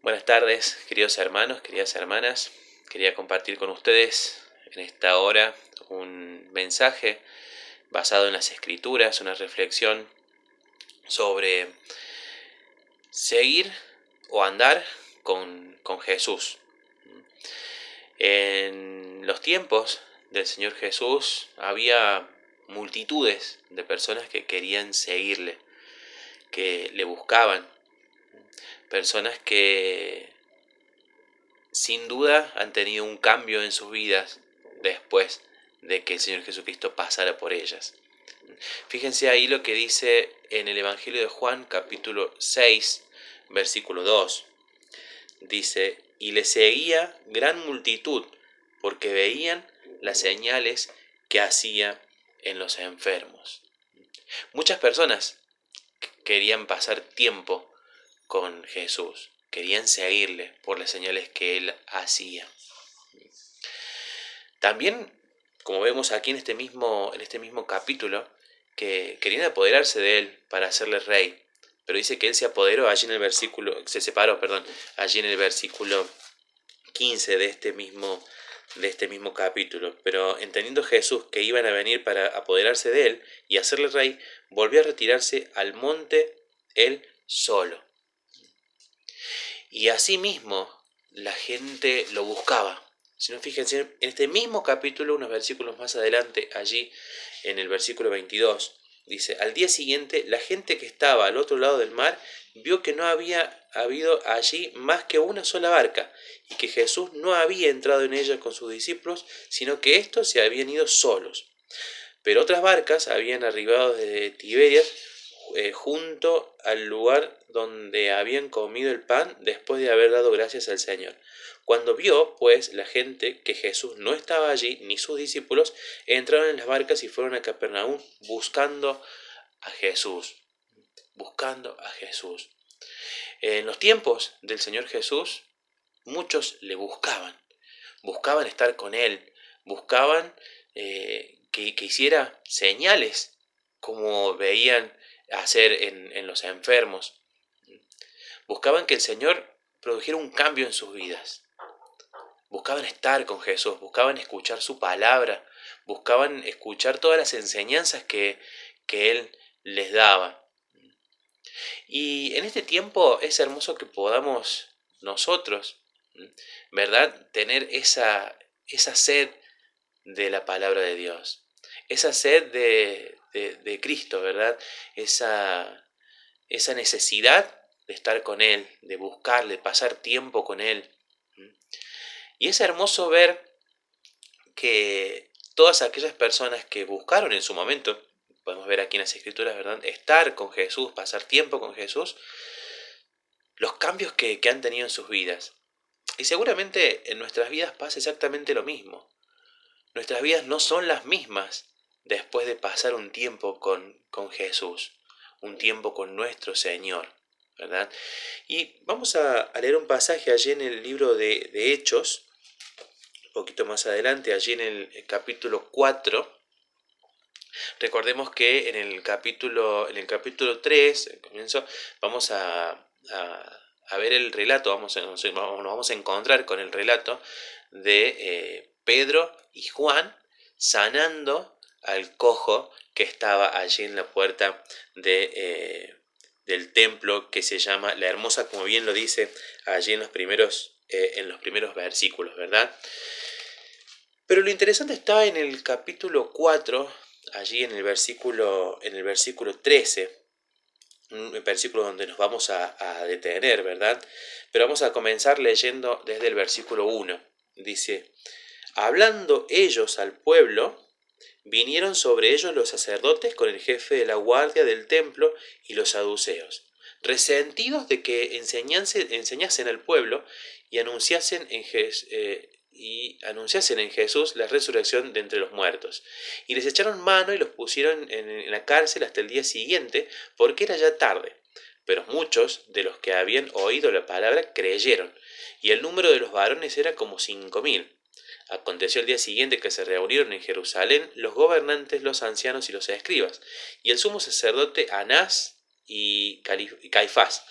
Buenas tardes, queridos hermanos, queridas hermanas. Quería compartir con ustedes en esta hora un mensaje basado en las Escrituras, una reflexión sobre seguir o andar con Jesús. En los tiempos del Señor Jesús había multitudes de personas que querían seguirle, que le buscaban, personas que sin duda han tenido un cambio en sus vidas después de que el Señor Jesucristo pasara por ellas. Fíjense ahí lo que dice en el Evangelio de Juan, capítulo 6, versículo 2. Dice: y le seguía gran multitud, porque veían las señales que hacía en los enfermos. Muchas personas querían pasar tiempo con Jesús, querían seguirle por las señales que él hacía. También, como vemos aquí en este mismo capítulo, que querían apoderarse de él para hacerle rey, pero dice que él se apoderó allí en el versículo, allí en el versículo 15 de este mismo capítulo. Pero entendiendo Jesús que iban a venir para apoderarse de él y hacerle rey, volvió a retirarse al monte él solo. Y asimismo la gente lo buscaba. Si no, fíjense, en este mismo capítulo, unos versículos más adelante, allí en el versículo 22, dice: al día siguiente, la gente que estaba al otro lado del mar vio que no había habido allí más que una sola barca, y que Jesús no había entrado en ella con sus discípulos, sino que éstos se habían ido solos. Pero otras barcas habían arribado desde Tiberias, junto al lugar donde habían comido el pan después de haber dado gracias al Señor. Cuando vio, pues, la gente que Jesús no estaba allí, ni sus discípulos, entraron en las barcas y fueron a Capernaum buscando a Jesús. Buscando a Jesús. En los tiempos del Señor Jesús, muchos le buscaban. Buscaban estar con Él. Buscaban que hiciera señales como veían hacer en los enfermos. Buscaban que el Señor produjera un cambio en sus vidas. Buscaban estar con Jesús, buscaban escuchar su palabra, buscaban escuchar todas las enseñanzas que Él les daba. Y en este tiempo es hermoso que podamos nosotros, ¿verdad?, tener esa sed de la palabra de Dios, esa sed de Cristo, ¿verdad? Esa necesidad de estar con Él, de buscarle, pasar tiempo con Él. Y es hermoso ver que todas aquellas personas que buscaron en su momento, podemos ver aquí en las Escrituras, ¿verdad?, estar con Jesús, pasar tiempo con Jesús, los cambios que han tenido en sus vidas. Y seguramente en nuestras vidas pasa exactamente lo mismo. Nuestras vidas no son las mismas después de pasar un tiempo con Jesús, un tiempo con nuestro Señor, ¿verdad? Y vamos a leer un pasaje allí en el libro de Hechos, un poquito más adelante, allí en el capítulo 4. Recordemos que en el capítulo 3, al comienzo, vamos a ver el relato, nos vamos a encontrar con el relato de Pedro y Juan sanando al cojo que estaba allí en la puerta del templo, que se llama La Hermosa, como bien lo dice allí en los primeros versículos, ¿verdad? Pero lo interesante está en el capítulo 4, allí en el versículo 13, un versículo donde nos vamos a detener, ¿verdad? Pero vamos a comenzar leyendo desde el versículo 1. Dice: hablando ellos al pueblo, vinieron sobre ellos los sacerdotes con el jefe de la guardia del templo y los saduceos, resentidos de que enseñasen al pueblo y anunciasen en Jesús la resurrección de entre los muertos. Y les echaron mano y los pusieron en la cárcel hasta el día siguiente, porque era ya tarde. Pero muchos de los que habían oído la palabra creyeron, y el número de los varones era como 5.000. Aconteció el día siguiente que se reunieron en Jerusalén los gobernantes, los ancianos y los escribas, y el sumo sacerdote Anás y Caifás,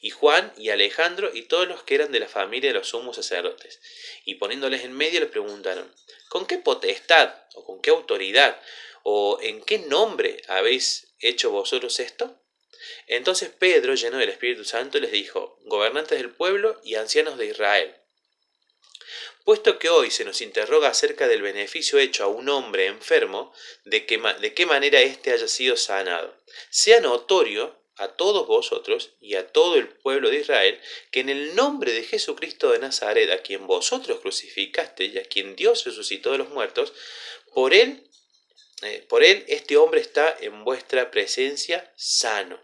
y Juan y Alejandro y todos los que eran de la familia de los sumos sacerdotes. Y poniéndoles en medio les preguntaron, ¿con qué potestad o con qué autoridad o en qué nombre habéis hecho vosotros esto? Entonces Pedro, lleno del Espíritu Santo, les dijo, gobernantes del pueblo y ancianos de Israel, puesto que hoy se nos interroga acerca del beneficio hecho a un hombre enfermo, de qué manera éste haya sido sanado, sea notorio a todos vosotros y a todo el pueblo de Israel, que en el nombre de Jesucristo de Nazaret, a quien vosotros crucificaste y a quien Dios resucitó de los muertos, por él, este hombre está en vuestra presencia sano.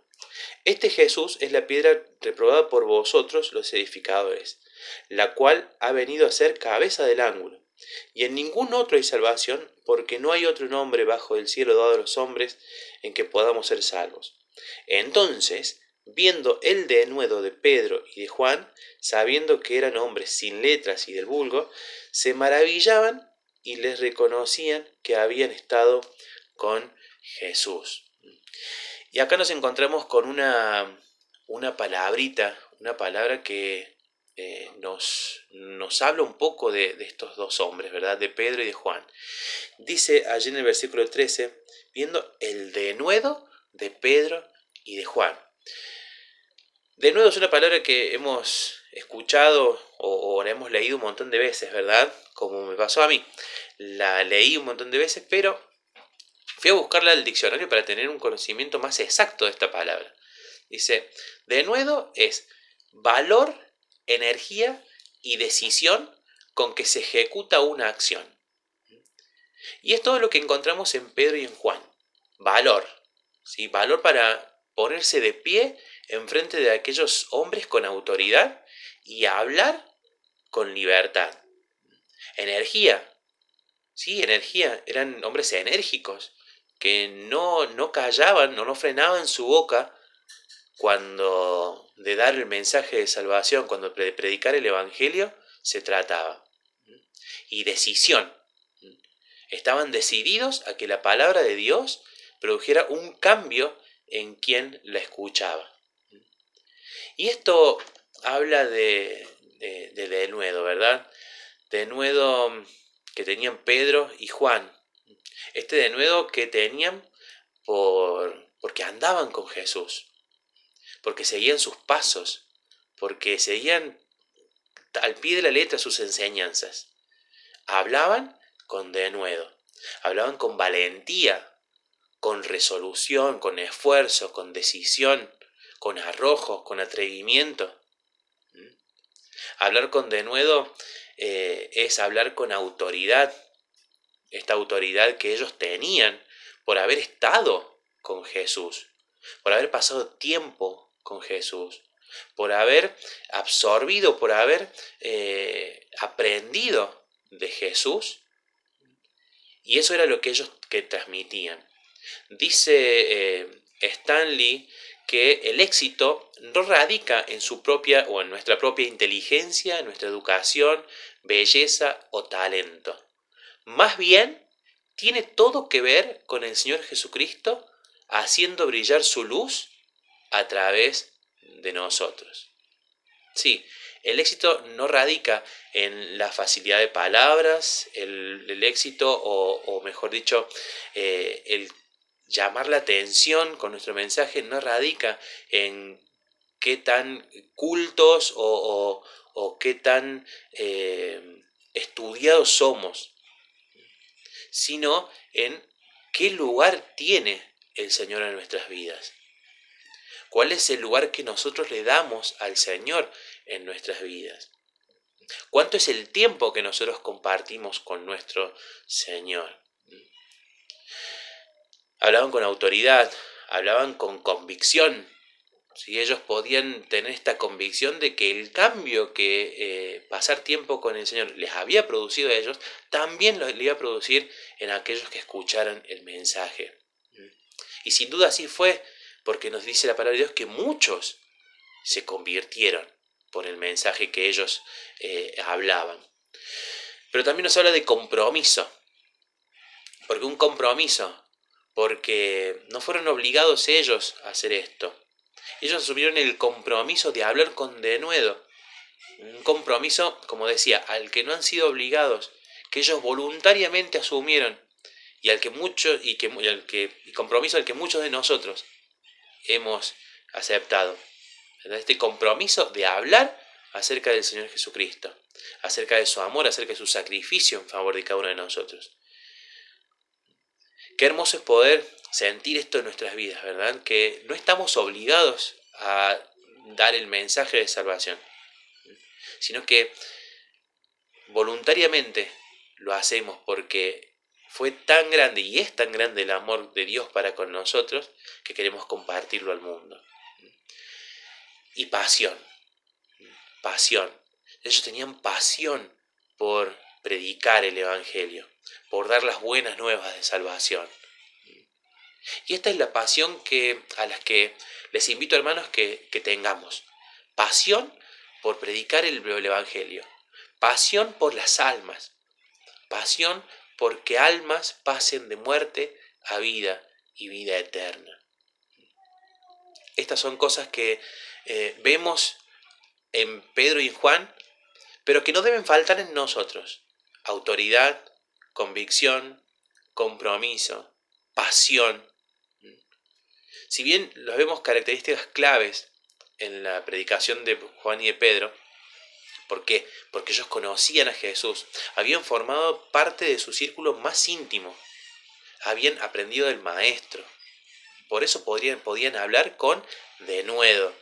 Este Jesús es la piedra reprobada por vosotros los edificadores, la cual ha venido a ser cabeza del ángulo. Y en ningún otro hay salvación, porque no hay otro nombre bajo el cielo dado a los hombres en que podamos ser salvos. Entonces, viendo el denuedo de Pedro y de Juan, sabiendo que eran hombres sin letras y del vulgo, se maravillaban y les reconocían que habían estado con Jesús. Y acá nos encontramos con una palabrita, una palabra que nos habla un poco de estos dos hombres, ¿verdad? De Pedro y de Juan. Dice allí en el versículo 13, viendo el denuedo de Pedro y de Juan. Denuedo es una palabra que hemos escuchado o la hemos leído un montón de veces, ¿verdad? Como me pasó a mí. La leí un montón de veces, pero fui a buscarla al diccionario para tener un conocimiento más exacto de esta palabra. Dice, denuedo es valor, energía y decisión con que se ejecuta una acción. Y es todo lo que encontramos en Pedro y en Juan. Valor, ¿sí? Valor para ponerse de pie en frente de aquellos hombres con autoridad y hablar con libertad. Energía, sí, energía, eran hombres enérgicos que no callaban o no frenaban su boca cuando de dar el mensaje de salvación, cuando de predicar el evangelio se trataba. Y decisión. Estaban decididos a que la palabra de Dios produjera un cambio en quien la escuchaba. Y esto habla de denuedo, ¿verdad? Denuedo que tenían Pedro y Juan. Este denuedo que tenían porque andaban con Jesús, porque seguían sus pasos, porque seguían al pie de la letra sus enseñanzas. Hablaban con denuedo, hablaban con valentía, con resolución, con esfuerzo, con decisión, con arrojo, con atrevimiento. Hablar con denuedo es hablar con autoridad, esta autoridad que ellos tenían por haber estado con Jesús, por haber pasado tiempo con Jesús, por haber absorbido, por haber aprendido de Jesús. Y eso era lo que ellos transmitían. Dice Stanley que el éxito no radica en su propia o en nuestra propia inteligencia, en nuestra educación, belleza o talento. Más bien, tiene todo que ver con el Señor Jesucristo haciendo brillar su luz a través de nosotros. Sí, el éxito no radica en la facilidad de palabras, el éxito o mejor dicho, el llamar la atención con nuestro mensaje no radica en qué tan cultos o qué tan estudiados somos, sino en qué lugar tiene el Señor en nuestras vidas. ¿Cuál es el lugar que nosotros le damos al Señor en nuestras vidas? ¿Cuánto es el tiempo que nosotros compartimos con nuestro Señor? Hablaban con autoridad, hablaban con convicción. ¿Sí? Ellos podían tener esta convicción de que el cambio que pasar tiempo con el Señor les había producido a ellos, también lo iba a producir en aquellos que escucharan el mensaje. Y sin duda así fue, porque nos dice la palabra de Dios que muchos se convirtieron por el mensaje que ellos hablaban. Pero también nos habla de compromiso, porque no fueron obligados ellos a hacer esto. Ellos asumieron el compromiso de hablar con denuedo. Un compromiso, como decía, al que no han sido obligados, que ellos voluntariamente asumieron y al que muchos y compromiso al que muchos de nosotros hemos aceptado. Este compromiso de hablar acerca del Señor Jesucristo, acerca de su amor, acerca de su sacrificio en favor de cada uno de nosotros. Qué hermoso es poder sentir esto en nuestras vidas, ¿verdad? Que no estamos obligados a dar el mensaje de salvación, sino que voluntariamente lo hacemos porque fue tan grande y es tan grande el amor de Dios para con nosotros que queremos compartirlo al mundo. Y pasión. Ellos tenían pasión por predicar el Evangelio, por dar las buenas nuevas de salvación. Y esta es la pasión a las que les invito, hermanos, que tengamos. Pasión por predicar el Evangelio. Pasión por las almas. Pasión porque almas pasen de muerte a vida y vida eterna. Estas son cosas que vemos en Pedro y en Juan, pero que no deben faltar en nosotros. Autoridad, convicción, compromiso, pasión. Si bien los vemos características claves en la predicación de Juan y de Pedro, ¿por qué? Porque ellos conocían a Jesús, habían formado parte de su círculo más íntimo, habían aprendido del Maestro, por eso podían hablar con denuedo.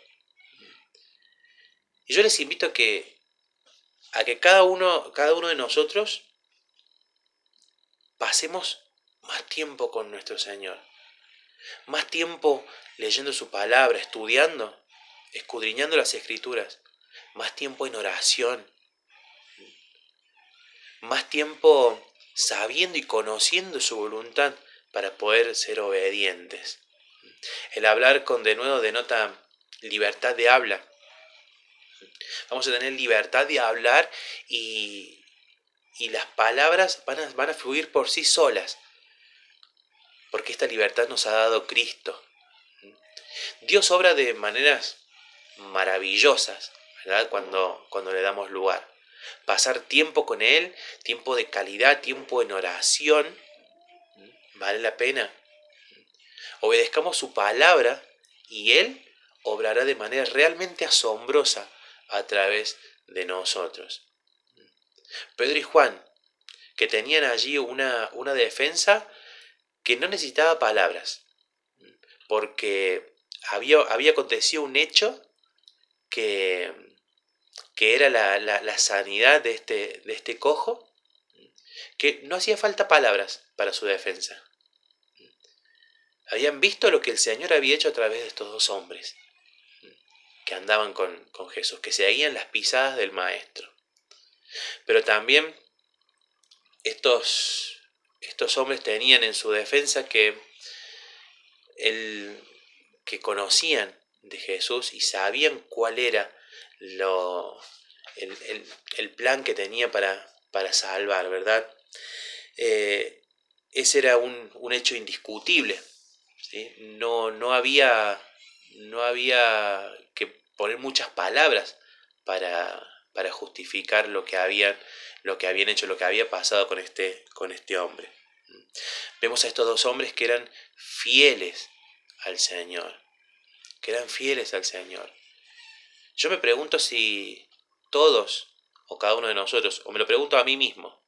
Y yo les invito a que cada uno de nosotros pasemos más tiempo con nuestro Señor, más tiempo leyendo su palabra, estudiando, escudriñando las Escrituras, más tiempo en oración, más tiempo sabiendo y conociendo su voluntad para poder ser obedientes. El hablar con denuedo denota libertad de habla. Vamos a tener libertad de hablar y las palabras van a fluir por sí solas, porque esta libertad nos ha dado Cristo. Dios obra de maneras maravillosas, ¿verdad? Cuando le damos lugar. Pasar tiempo con Él, tiempo de calidad, tiempo en oración, vale la pena. Obedezcamos su palabra y Él obrará de manera realmente asombrosa a través de nosotros. Pedro y Juan, que tenían allí una defensa que no necesitaba palabras, porque había acontecido un hecho que era la sanidad de este cojo, que no hacía falta palabras para su defensa. Habían visto lo que el Señor había hecho a través de estos dos hombres que andaban con Jesús, que seguían las pisadas del Maestro. Pero también estos hombres tenían en su defensa que conocían de Jesús y sabían cuál era el plan que tenía para salvar, ¿verdad? Ese era un hecho indiscutible, ¿sí? No había que poner muchas palabras para justificar lo que habían hecho, lo que había pasado con este hombre. Vemos a estos dos hombres que eran fieles al Señor, Yo me pregunto si todos o cada uno de nosotros, o me lo pregunto a mí mismo,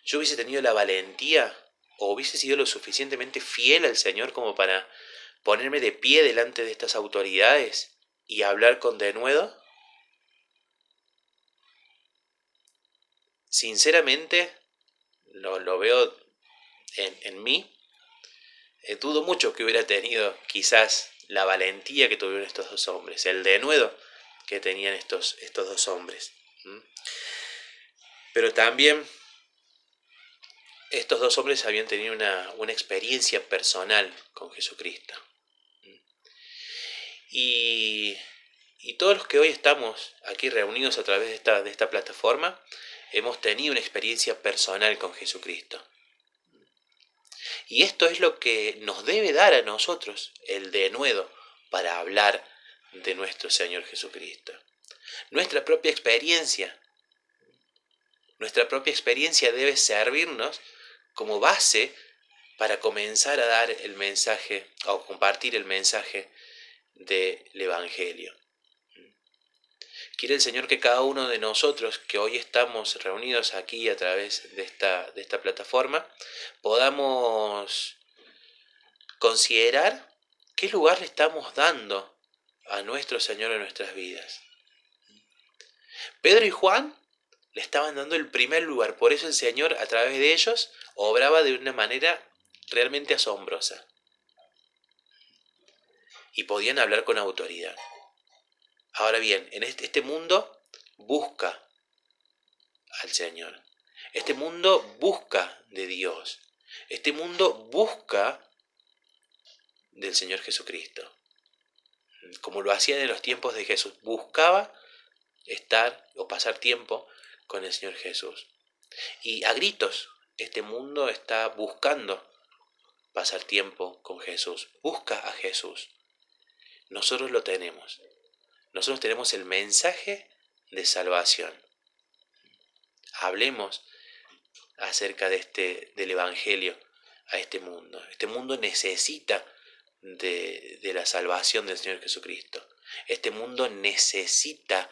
yo hubiese tenido la valentía o hubiese sido lo suficientemente fiel al Señor como para ponerme de pie delante de estas autoridades y hablar con denuedo. Sinceramente, lo veo en mí. Dudo mucho que hubiera tenido quizás la valentía que tuvieron estos dos hombres, el denuedo que tenían estos dos hombres. Pero también estos dos hombres habían tenido una experiencia personal con Jesucristo. Y todos los que hoy estamos aquí reunidos a través de esta plataforma, hemos tenido una experiencia personal con Jesucristo. Y esto es lo que nos debe dar a nosotros el denuedo para hablar de nuestro Señor Jesucristo. Nuestra propia experiencia debe servirnos como base para comenzar a dar el mensaje o compartir el mensaje del Evangelio. Quiere el Señor que cada uno de nosotros que hoy estamos reunidos aquí a través de esta plataforma podamos considerar qué lugar le estamos dando a nuestro Señor en nuestras vidas. Pedro y Juan le estaban dando el primer lugar, por eso el Señor a través de ellos obraba de una manera realmente asombrosa. Y podían hablar con autoridad. Ahora bien, en este mundo busca al Señor. Este mundo busca de Dios. Este mundo busca del Señor Jesucristo. Como lo hacían en los tiempos de Jesús. Buscaba estar o pasar tiempo con el Señor Jesús. Y a gritos, este mundo está buscando pasar tiempo con Jesús. Busca a Jesús. Nosotros lo tenemos. Nosotros tenemos el mensaje de salvación. Hablemos acerca del Evangelio a este mundo. Este mundo necesita de la salvación del Señor Jesucristo. Este mundo necesita